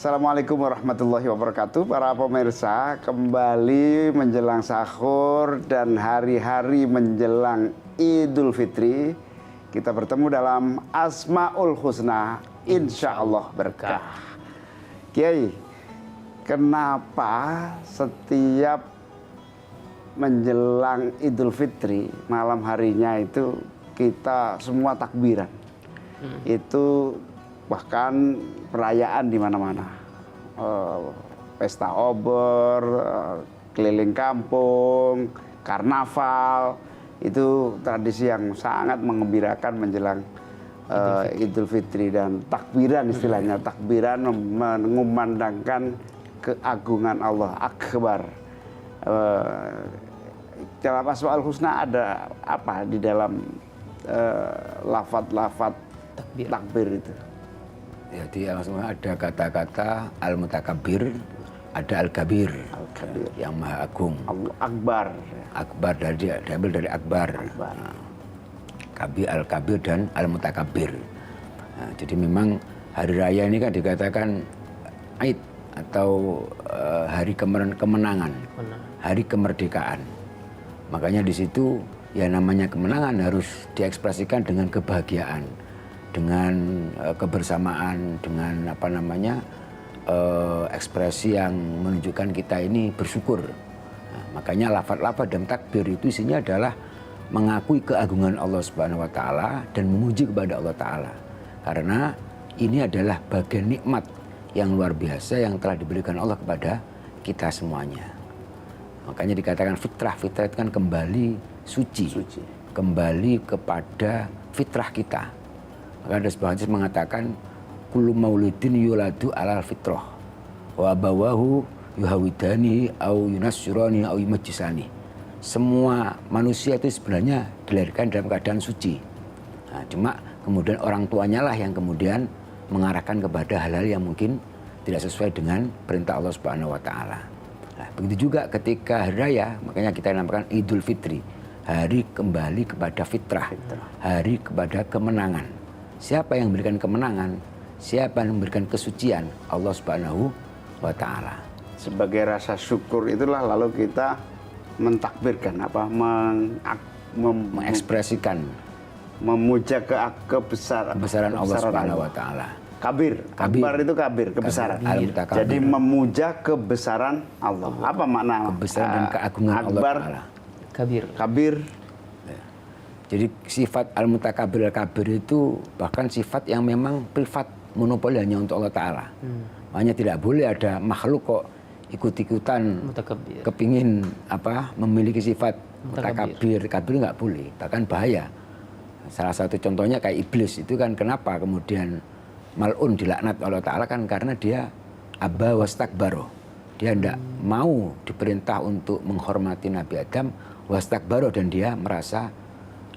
Assalamualaikum warahmatullahi wabarakatuh. Para pemirsa, kembali menjelang sahur dan hari-hari menjelang Idul Fitri, kita bertemu dalam Asmaul Husna, insya Allah berkah. Kiai, kenapa setiap menjelang Idul Fitri malam harinya itu kita semua takbiran? Itu bahkan perayaan di mana-mana, pesta obor, keliling kampung, karnaval, itu tradisi yang sangat mengembirakan menjelang Idul Fitri. Dan takbiran, istilahnya takbiran mengumandangkan keagungan Allah Akbar. Dalam Asmaul Husna ada apa di dalam lafaz-lafaz takbir itu? Jadi langsung ada kata-kata al-mutakabbir, ada al-kabir, yang maha agung. Akbar. Akbar diambil dari akbar. Nah, kabir, al-kabir dan al-mutakabbir. Nah, jadi memang hari raya ini kan dikatakan Aid atau hari kemenangan, hari kemerdekaan. Makanya di situ ya namanya kemenangan harus diekspresikan dengan kebahagiaan, dengan kebersamaan, dengan ekspresi yang menunjukkan kita ini bersyukur. Nah, makanya lafaz-lafaz dalam takbir itu isinya adalah mengakui keagungan Allah Subhanahu wa taala dan memuji kepada Allah taala. Karena ini adalah bagian nikmat yang luar biasa yang telah diberikan Allah kepada kita semuanya. Makanya dikatakan fitrah itu kan kembali suci. Kembali kepada fitrah kita. Maka ada sebuah hadis mengatakan kullu maulidin yuladu alal fitrah wa abawahu yuhawidani au yunasyirani au yumajjisani. Semua manusia itu sebenarnya dilahirkan dalam keadaan suci. Nah, cuma kemudian orang tuanya lah yang kemudian mengarahkan kepada hal-hal yang mungkin tidak sesuai dengan perintah Allah Subhanahu wa taala. Nah, begitu juga ketika hari raya, makanya kita namakan Idul Fitri, hari kembali kepada fitrah, hari kepada kemenangan. Siapa yang memberikan kemenangan? Siapa yang memberikan kesucian? Allah Subhanahu wa taala. Sebagai rasa syukur itulah lalu kita mentakbirkan mengekspresikan, memuja kebesaran Allah Subhanahu wa taala. Kabir. Akbar itu kabir, kebesaran. Jadi memuja kebesaran Allah. Apa makna kebesaran dan keagungan Allah taala? Kabir. Jadi sifat al-mutakabir al-kabir itu bahkan sifat yang memang privat, monopoli hanya untuk Allah Ta'ala. Makanya tidak boleh ada makhluk kok ikut-ikutan kepingin memiliki sifat mutakabir. Kabir nggak boleh, bahkan bahaya. Salah satu contohnya kayak iblis itu kan kenapa kemudian mal'un dilaknat Allah Ta'ala kan karena dia aba wastakbaro. Dia tidak mau diperintah untuk menghormati Nabi Adam wastakbaro dan dia merasa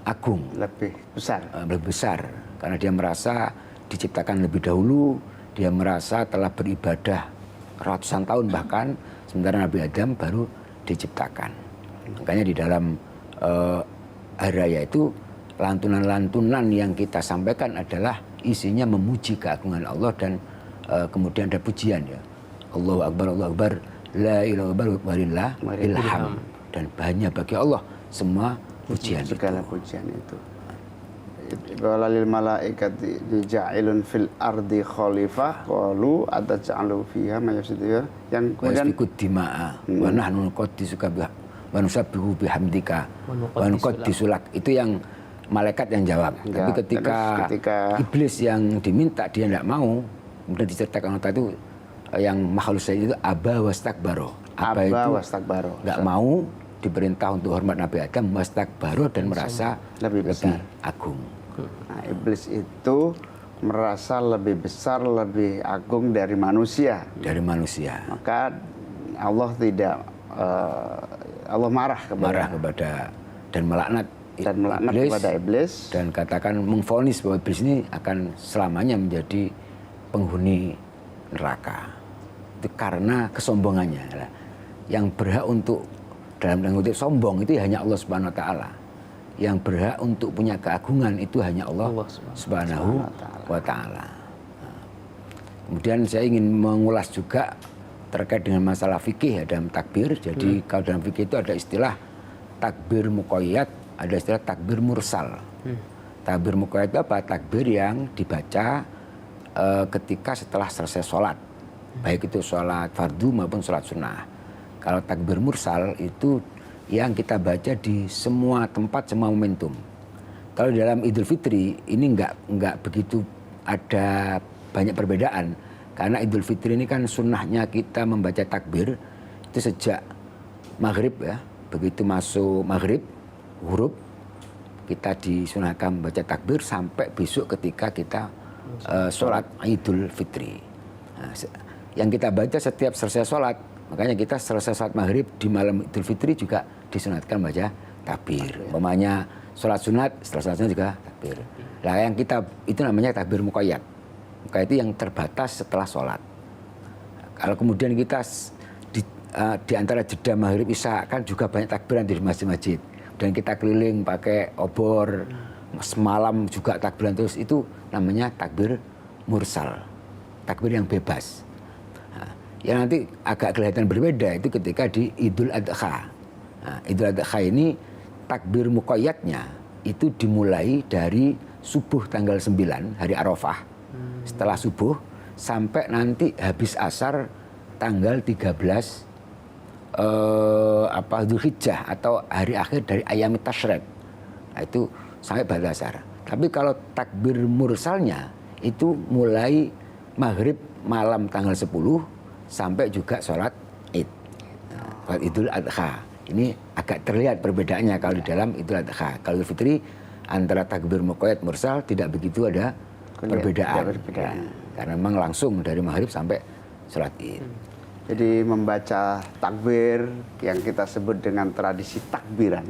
agung, lebih besar karena dia merasa diciptakan lebih dahulu, dia merasa telah beribadah ratusan tahun bahkan, sementara Nabi Adam baru diciptakan. Makanya di dalam hari raya itu lantunan-lantunan yang kita sampaikan adalah isinya memuji keagungan Allah dan kemudian ada pujian ya, Allahu Akbar, la ilaha illallah walillah ilham, dan hanya bagi Allah semua pujian, segala pujian itu. Walil malaikati ja'ilun fil ardi khalifah qalu ataj'alu fiha may yufsidu, yang kemudian ikut dima'a wa nahnu nuqaddisuka wa nusabbihu bihamdika wa nuqaddisulak. Itu yang malaikat yang jawab. Tapi ketika iblis yang diminta dia tidak mau, kemudian diceritakan Allah itu yang makhluk itu aba wastakbaro. Aba wastakbaro. Enggak mau diperintah untuk hormat Nabi Adam, wastakbaro, dan merasa lebih agung. Nah, iblis itu merasa lebih besar, lebih agung dari manusia. Maka Allah Allah marah kepada dan melaknat kepada iblis dan katakan mengvonis bahwa iblis ini akan selamanya menjadi penghuni neraka. Itu karena kesombongannya. Yang berhak untuk dalam tanda kutip sombong itu hanya Allah Subhanahu wa taala. Yang berhak untuk punya keagungan itu hanya Allah Subhanahu wa taala. Kemudian saya ingin mengulas juga terkait dengan masalah fikih ya dalam takbir. Jadi kalau dalam fikih itu ada istilah takbir muqayyad, ada istilah takbir mursal. Takbir muqayyad itu apa? Takbir yang dibaca ketika setelah selesai sholat. Baik itu sholat fardu maupun sholat sunnah. Kalau takbir mursal itu yang kita baca di semua tempat, semua momentum. Kalau dalam Idul Fitri ini enggak begitu ada banyak perbedaan. Karena Idul Fitri ini kan sunnahnya kita membaca takbir itu sejak maghrib ya. Begitu masuk maghrib, huruf, kita disunahkan membaca takbir sampai besok ketika kita sholat Idul Fitri. Nah, yang kita baca setiap selesai sholat, makanya kita selesai sholat maghrib di malam Idul Fitri juga disunatkan baca takbir. Umpamanya sholat sunat, setelah sholat sunat juga takbir. Nah yang kita itu namanya takbir muqayyad. Maka itu yang terbatas setelah sholat. Kalau kemudian kita di antara jeda maghrib isya kan juga banyak takbiran di masjid-masjid. Dan kita keliling pakai obor, semalam juga takbiran terus, itu namanya takbir mursal. Takbir yang bebas. Nah, yang nanti agak kelihatan berbeda itu ketika di Idul Adha. Nah, Idul Adha ini takbir muqayyadnya itu dimulai dari subuh tanggal 9 hari Arafah. Setelah subuh sampai nanti habis asar tanggal 13 Dzulhijjah atau hari akhir dari ayam tasyrik. Nah, itu sampai ba'da asar. Tapi kalau takbir mursalnya itu mulai maghrib malam tanggal 10 sampai juga sholat Id. Sholat Idul Adha. Ini agak terlihat perbedaannya kalau di dalam Idul Adha. Kalau Idul Fitri antara takbir muqayyad mursal tidak begitu ada perbedaan. Ya, karena memang langsung dari maghrib sampai sholat Id. Jadi membaca takbir yang kita sebut dengan tradisi takbiran.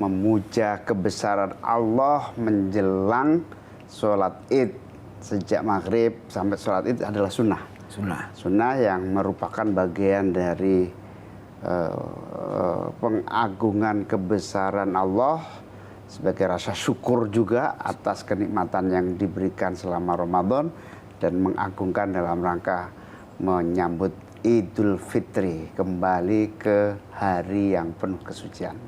Memuja kebesaran Allah menjelang sholat Id. Sejak maghrib sampai sholat Id adalah sunnah. Sunnah yang merupakan bagian dari pengagungan kebesaran Allah, sebagai rasa syukur juga atas kenikmatan yang diberikan selama Ramadan, dan mengagungkan dalam rangka menyambut Idul Fitri, kembali ke hari yang penuh kesucian.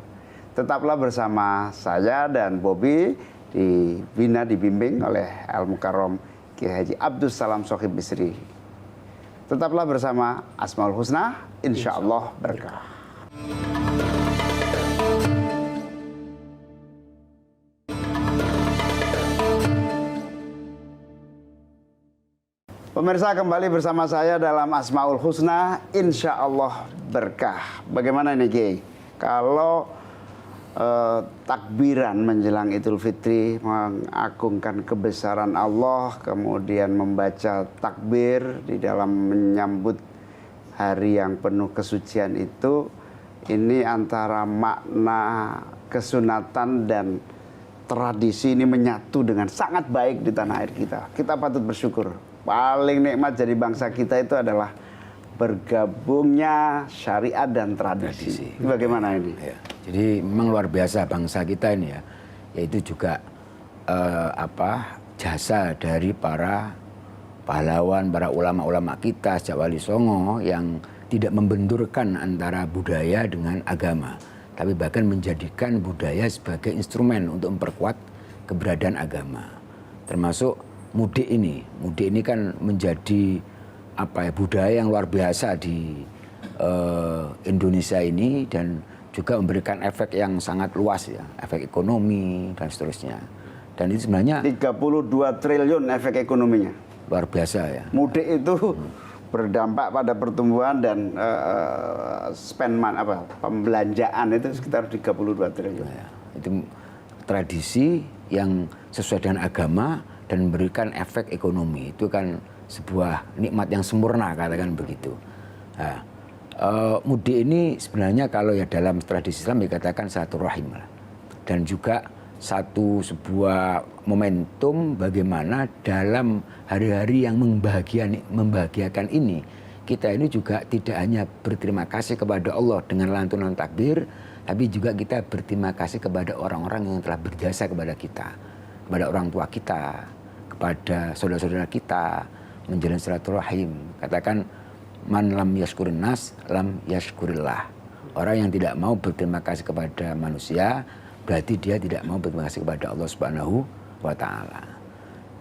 Tetaplah bersama saya dan Bobby dibimbing oleh Al Mukarram Kiai Haji Abdus Salam Shokib Bisri. Tetaplah bersama Asmaul Husna, insya Allah berkah. Pemirsa, kembali bersama saya dalam Asmaul Husna, insya Allah berkah. Bagaimana ini Kiai? Kalau takbiran menjelang Idul Fitri, mengagungkan kebesaran Allah, kemudian membaca takbir di dalam menyambut hari yang penuh kesucian itu, ini antara makna kesunatan dan tradisi ini menyatu dengan sangat baik di tanah air kita. Kita patut bersyukur. Paling nikmat jadi bangsa kita itu adalah bergabungnya syariat dan tradisi. Bagaimana ini? Ya. Jadi memang luar biasa bangsa kita ini ya. Yaitu juga jasa dari para pahlawan, para ulama-ulama kita sejak Wali Songo yang tidak membenturkan antara budaya dengan agama, tapi bahkan menjadikan budaya sebagai instrumen untuk memperkuat keberadaan agama. Termasuk mudik ini kan menjadi budaya yang luar biasa di Indonesia ini, dan juga memberikan efek yang sangat luas ya, efek ekonomi dan seterusnya. Dan itu sebenarnya 32 triliun efek ekonominya. Luar biasa ya. Mudik itu berdampak pada pertumbuhan dan pembelanjaan itu sekitar 32 triliun. Ya, itu tradisi yang sesuai dengan agama dan memberikan efek ekonomi. Itu kan sebuah nikmat yang sempurna, katakan begitu. Nah, mudik ini sebenarnya kalau ya dalam tradisi Islam dikatakan silaturahim lah. Dan juga sebuah momentum bagaimana dalam hari-hari yang membahagiakan ini, kita ini juga tidak hanya berterima kasih kepada Allah dengan lantunan takbir, tapi juga kita berterima kasih kepada orang-orang yang telah berjasa kepada kita, kepada orang tua kita, kepada saudara-saudara kita, menjalin silaturahim. Katakan man lam yashkurin nas lam yashkurillah. Orang yang tidak mau berterima kasih kepada manusia berarti dia tidak mau berterima kasih kepada Allah Subhanahu wa taala.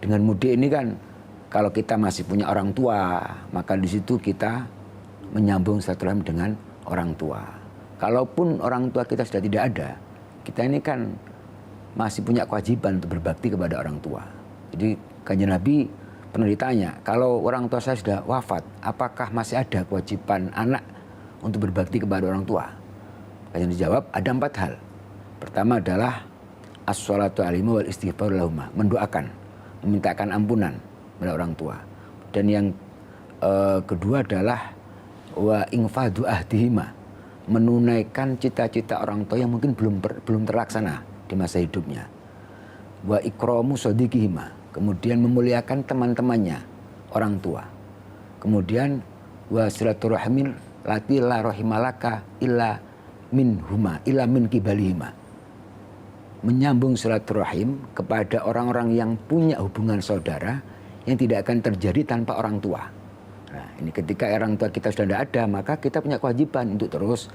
Dengan mudik ini kan kalau kita masih punya orang tua, maka di situ kita menyambung silaturahim dengan orang tua. Kalaupun orang tua kita sudah tidak ada, kita ini kan masih punya kewajiban untuk berbakti kepada orang tua. Jadi Kanjeng Nabi pernah ditanya, kalau orang tua saya sudah wafat, apakah masih ada kewajiban anak untuk berbakti kepada orang tua? Kanjeng dijawab, ada 4 hal. Pertama adalah as-sholatu alaihi wal istighfaru lahuma, mendoakan, memintakan ampunan kepada orang tua. Dan yang kedua adalah wa infadu ahdihima, menunaikan cita-cita orang tua yang mungkin belum terlaksana di masa hidupnya. Wa ikramu sadiqihima, kemudian memuliakan teman-temannya orang tua. Kemudian wa silaturahmin lati la rahimalaka illa min kibalihima, menyambung silaturahim kepada orang-orang yang punya hubungan saudara yang tidak akan terjadi tanpa orang tua. Nah, ini ketika orang tua kita sudah tidak ada, maka kita punya kewajiban untuk terus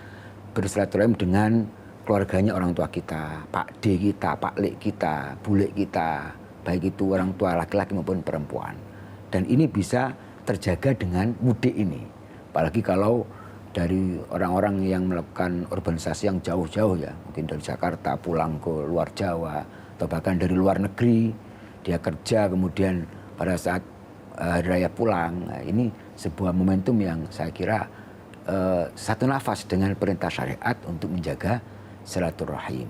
bersilaturahim dengan keluarganya orang tua kita, Pak D kita, Pak Lek kita, Bulek kita, baik itu orang tua laki-laki maupun perempuan. Dan ini bisa terjaga dengan mudik ini. Apalagi kalau dari orang-orang yang melakukan urbanisasi yang jauh-jauh ya, mungkin dari Jakarta pulang ke luar Jawa, atau bahkan dari luar negeri, dia kerja kemudian pada saat hari raya pulang. Nah, ini sebuah momentum yang saya kira satu nafas dengan perintah syariat untuk menjaga silaturahim.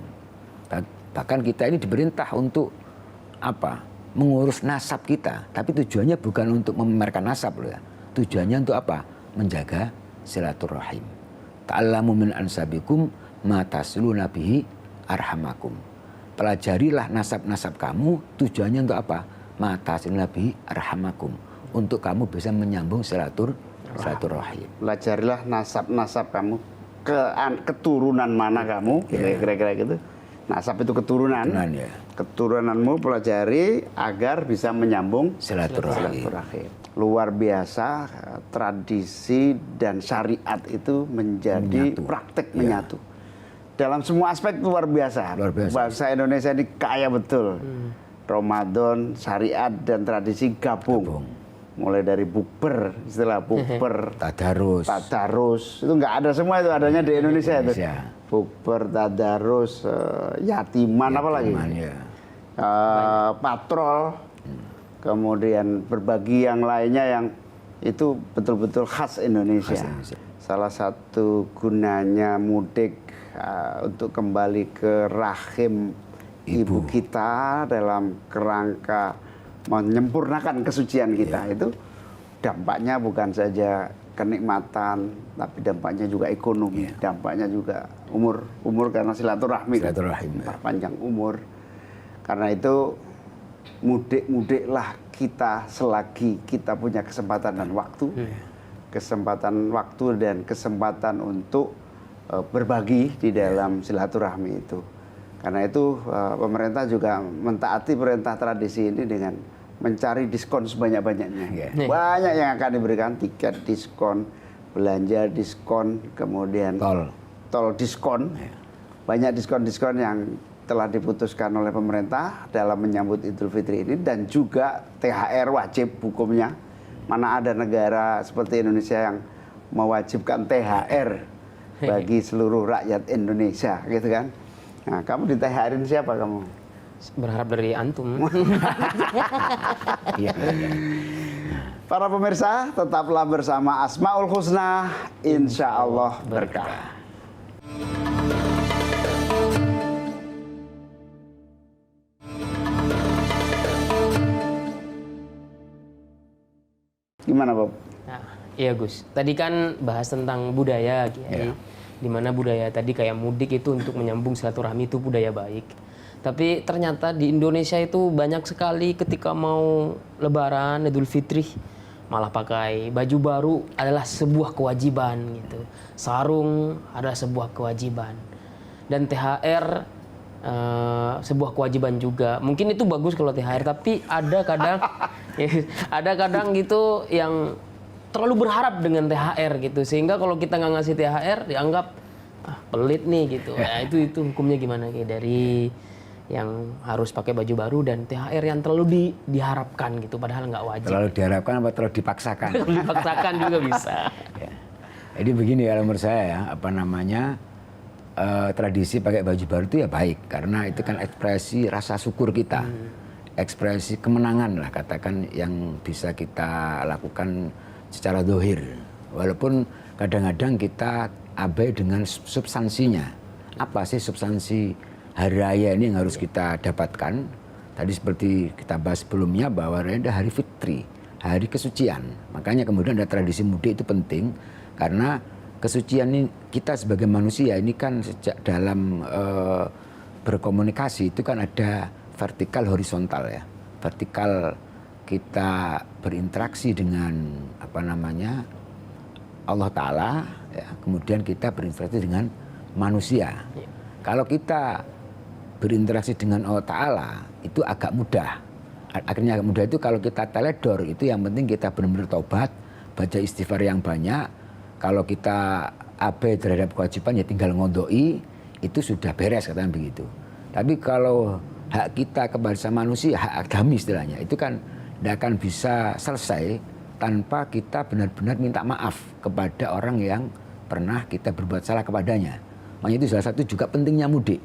Bahkan kita ini diperintah untuk apa? Mengurus nasab kita, tapi tujuannya bukan untuk memamerkan nasab loh ya. Tujuannya untuk apa? Menjaga silaturahim. Ta'allamu min ansabikum ma tasluna bihi arhamakum. Pelajarilah nasab-nasab kamu, tujuannya untuk apa? Ma tasluna bihi arhamakum. Untuk kamu bisa menyambung silaturahim. Pelajarilah nasab-nasab kamu, keturunan mana kamu, kira-kira gitu. Nasab itu keturunan. Ya. Keturunanmu pelajari agar bisa menyambung silaturahim. Luar biasa, tradisi dan syariat itu menjadi praktek menyatu. Dalam semua aspek luar biasa. Bangsa Indonesia ini kaya betul. Ramadan, syariat dan tradisi gabung. Mulai dari bukber, istilah bukber, tadarus, itu nggak ada semua, itu adanya di Indonesia itu. Bukber, tadarus, yatiman apa lagi? Ya. Patrol, kemudian berbagi yang lainnya yang itu betul-betul khas Indonesia. Salah satu gunanya mudik untuk kembali ke rahim ibu kita dalam kerangka menyempurnakan kesucian kita. Itu dampaknya bukan saja kenikmatan, tapi dampaknya juga ekonomi, dampaknya juga umur karena silaturahmi, panjang umur. Karena itu mudik-mudiklah kita selagi kita punya kesempatan dan waktu, kesempatan untuk berbagi di dalam silaturahmi itu. Karena itu pemerintah juga mentaati perintah tradisi ini dengan mencari diskon sebanyak-banyaknya. Banyak yang akan diberikan, tiket diskon, belanja diskon, kemudian tol diskon. Banyak diskon-diskon yang telah diputuskan oleh pemerintah dalam menyambut Idul Fitri ini, dan juga THR wajib hukumnya. Mana ada negara seperti Indonesia yang mewajibkan THR bagi seluruh rakyat Indonesia, gitu kan? Nah, kamu di THR-in siapa kamu? Berharap dari antum. Para pemirsa, tetaplah bersama Asmaul Husna, insya Allah berkah. Gimana, Bob? Nah, iya Gus. Tadi kan bahas tentang budaya, Kiai. Di mana budaya tadi kayak mudik itu untuk menyambung silaturahmi itu budaya baik. Tapi ternyata di Indonesia itu banyak sekali ketika mau Lebaran, Idul Fitri, malah pakai baju baru adalah sebuah kewajiban gitu. Sarung adalah sebuah kewajiban. Dan THR sebuah kewajiban juga. Mungkin itu bagus kalau THR, tapi ada kadang Ada kadang gitu yang terlalu berharap dengan THR gitu, sehingga kalau kita nggak ngasih THR dianggap pelit nih gitu. Ya, itu hukumnya gimana kayak dari yang harus pakai baju baru dan THR yang terlalu diharapkan gitu, padahal nggak wajib. Terlalu diharapkan apa terlalu dipaksakan? Terlalu dipaksakan juga bisa. Ya. Jadi begini kalau menurut saya ya, apa namanya, tradisi pakai baju baru itu ya baik, karena itu kan ekspresi rasa syukur kita, ekspresi kemenangan lah katakan yang bisa kita lakukan secara zahir. Walaupun kadang-kadang kita abai dengan substansinya. Apa sih substansi hari raya ini yang harus kita dapatkan? Tadi seperti kita bahas sebelumnya bahwa ada hari fitri, hari kesucian. Makanya kemudian ada tradisi mudik itu penting, karena kesucian ini kita sebagai manusia ini kan sejak dalam berkomunikasi itu kan ada vertikal horizontal ya. Vertikal kita berinteraksi dengan apa namanya Allah Ta'ala ya, kemudian kita berinteraksi dengan manusia. Kalau kita berinteraksi dengan Allah Ta'ala itu agak mudah. Akhirnya agak mudah itu kalau kita teledor, itu yang penting kita benar-benar taubat, baca istighfar yang banyak. Kalau kita abai terhadap kewajiban ya tinggal ngondoi, itu sudah beres katanya begitu. Tapi kalau hak kita kepada manusia, hak agami istilahnya, itu kan tidak akan bisa selesai tanpa kita benar-benar minta maaf kepada orang yang pernah kita berbuat salah kepadanya. Makanya itu salah satu juga pentingnya mudik.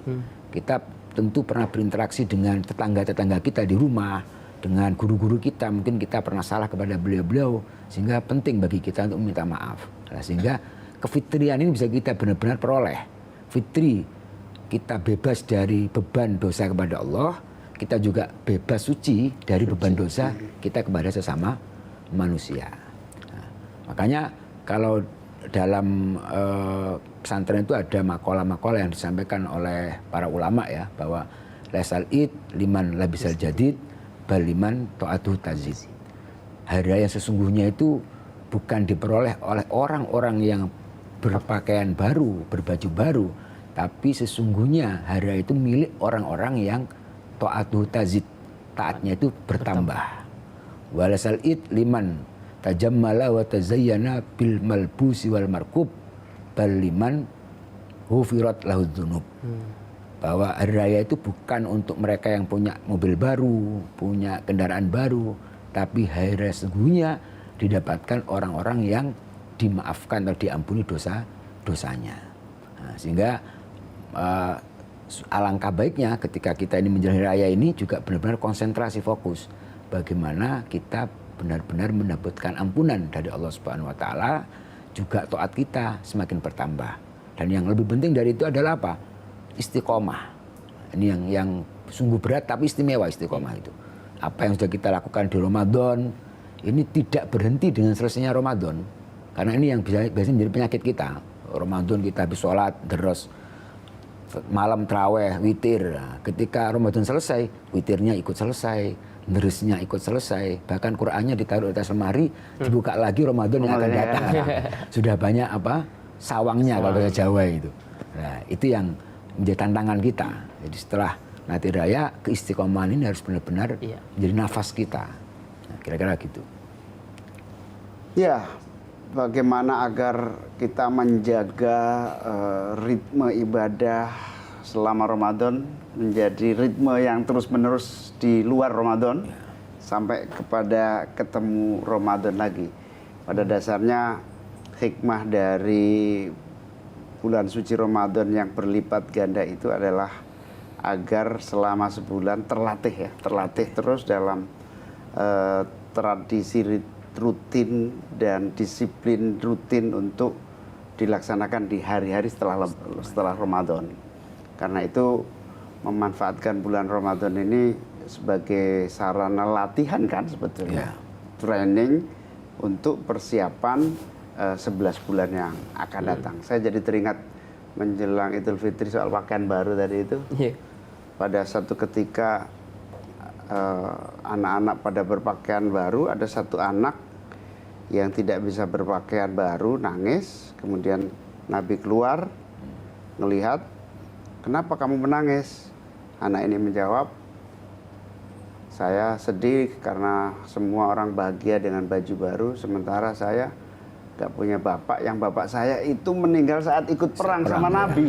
Kita tentu pernah berinteraksi dengan tetangga-tetangga kita di rumah, dengan guru-guru kita, mungkin kita pernah salah kepada beliau-beliau, sehingga penting bagi kita untuk minta maaf. Nah, sehingga kefitrian ini bisa kita benar-benar peroleh. Fitri, kita bebas dari beban dosa kepada Allah, kita juga bebas suci dari beban dosa kita kepada sesama manusia. Nah, makanya kalau dalam pesantren itu ada makalah-makalah yang disampaikan oleh para ulama ya, bahwa laisal id liman labisal jadid bal liman ta'atuh tazid. Hari raya sesungguhnya itu bukan diperoleh oleh orang-orang yang berpakaian baru, berbaju baru, tapi sesungguhnya hari raya itu milik orang-orang yang ta'atuh tazid, taatnya itu bertambah. Walasal id liman tajammala wa tazayyana bil malbusi wal markub bal liman hufirat lahu dzunub. Bahwa hari raya itu bukan untuk mereka yang punya mobil baru, punya kendaraan baru, tapi hari raya sesungguhnya didapatkan orang-orang yang dimaafkan atau diampuni dosa-dosanya. Nah, sehingga alangkah baiknya ketika kita ini menjalani raya ini juga benar-benar konsentrasi fokus bagaimana kita benar-benar mendapatkan ampunan dari Allah Subhanahu wa taala, juga taat kita semakin bertambah. Dan yang lebih penting dari itu adalah apa? Istiqomah. Ini yang sungguh berat tapi istimewa istiqomah itu. Apa yang sudah kita lakukan di Ramadan ini tidak berhenti dengan selesainya Ramadan. Karena ini yang biasanya menjadi penyakit kita. Ramadan kita habis sholat, terus malam terawih, witir. Nah, ketika Ramadan selesai, witirnya ikut selesai, derisnya ikut selesai, bahkan Qur'annya ditaruh di atas lemari, dibuka lagi Ramadan yang akan datang. Sudah banyak apa? Sawangnya kalau bahasa Jawa itu. Nah, itu yang menjadi tantangan kita. Jadi setelah nanti raya, keistiqomahan ini harus benar-benar menjadi nafas kita. Nah, kira-kira gitu. Ya, bagaimana agar kita menjaga ritme ibadah selama Ramadan menjadi ritme yang terus-menerus di luar Ramadan sampai kepada ketemu Ramadan lagi. Pada dasarnya hikmah dari bulan suci Ramadan yang berlipat ganda itu adalah agar selama sebulan terlatih terus dalam tradisi rutin dan disiplin rutin untuk dilaksanakan di hari-hari setelah Ramadan. Karena itu memanfaatkan bulan Ramadan ini sebagai sarana latihan kan sebetulnya. Training untuk persiapan 11 bulan yang akan datang. Saya jadi teringat menjelang Idul Fitri soal pakaian baru tadi itu. Pada satu ketika anak-anak pada berpakaian baru, ada satu anak yang tidak bisa berpakaian baru, nangis. Kemudian Nabi keluar, ngelihat, kenapa kamu menangis? Anak ini menjawab, Saya sedih karena semua orang bahagia dengan baju baru, sementara saya nggak punya bapak. Yang bapak saya itu meninggal saat ikut perang sama Nabi.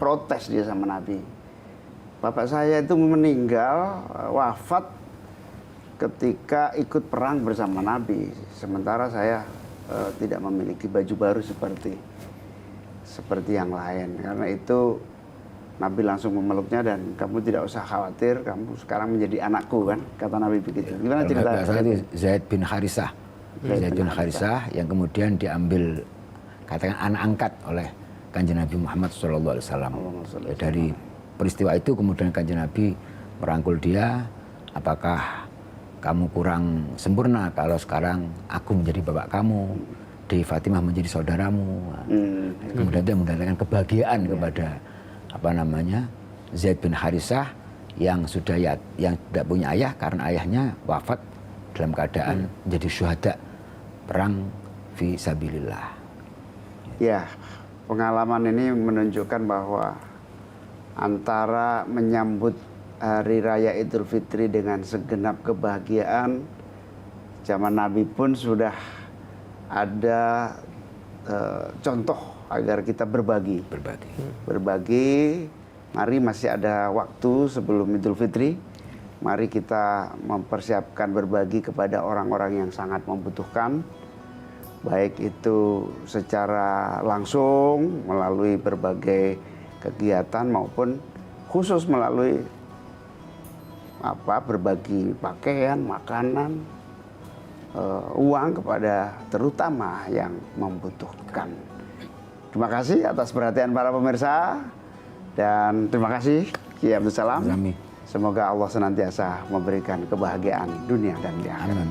Protes dia sama Nabi. Bapak saya itu meninggal, wafat ketika ikut perang bersama Nabi. Sementara saya tidak memiliki baju baru seperti yang lain. Karena itu Nabi langsung memeluknya dan kamu tidak usah khawatir, kamu sekarang menjadi anakku kan, kata Nabi begitu. Gimana cerita? Zaid bin Harisah. Zaid bin Harisah yang kemudian diambil katakan anak angkat oleh Kanjeng Nabi Muhammad SAW. Dari peristiwa itu kemudian Kanjeng Nabi merangkul dia, apakah kamu kurang sempurna kalau sekarang aku menjadi bapak kamu, Dewi Fatimah menjadi saudaramu. Kemudian dia mendatangkan kebahagiaan kepada Zaid bin Harisah yang yang tidak punya ayah karena ayahnya wafat dalam keadaan menjadi syuhada perang fi sabilillah. Ya, pengalaman ini menunjukkan bahwa antara menyambut Hari Raya Idul Fitri dengan segenap kebahagiaan, zaman Nabi pun sudah ada contoh agar kita berbagi. Mari masih ada waktu sebelum Idul Fitri. Mari kita mempersiapkan berbagi kepada orang-orang yang sangat membutuhkan. Baik itu secara langsung melalui berbagai kegiatan maupun khusus melalui berbagi pakaian, makanan, uang kepada terutama yang membutuhkan. Terima kasih atas perhatian para pemirsa dan terima kasih Kiai Abdul Salam. Semoga Allah senantiasa memberikan kebahagiaan dunia dan di akhirat.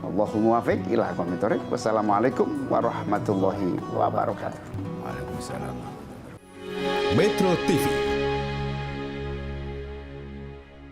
Allahumma wafiq ila aqwamit thoriq. Wassalamualaikum warahmatullahi wabarakatuh. Waalaikumsalam. Metro TV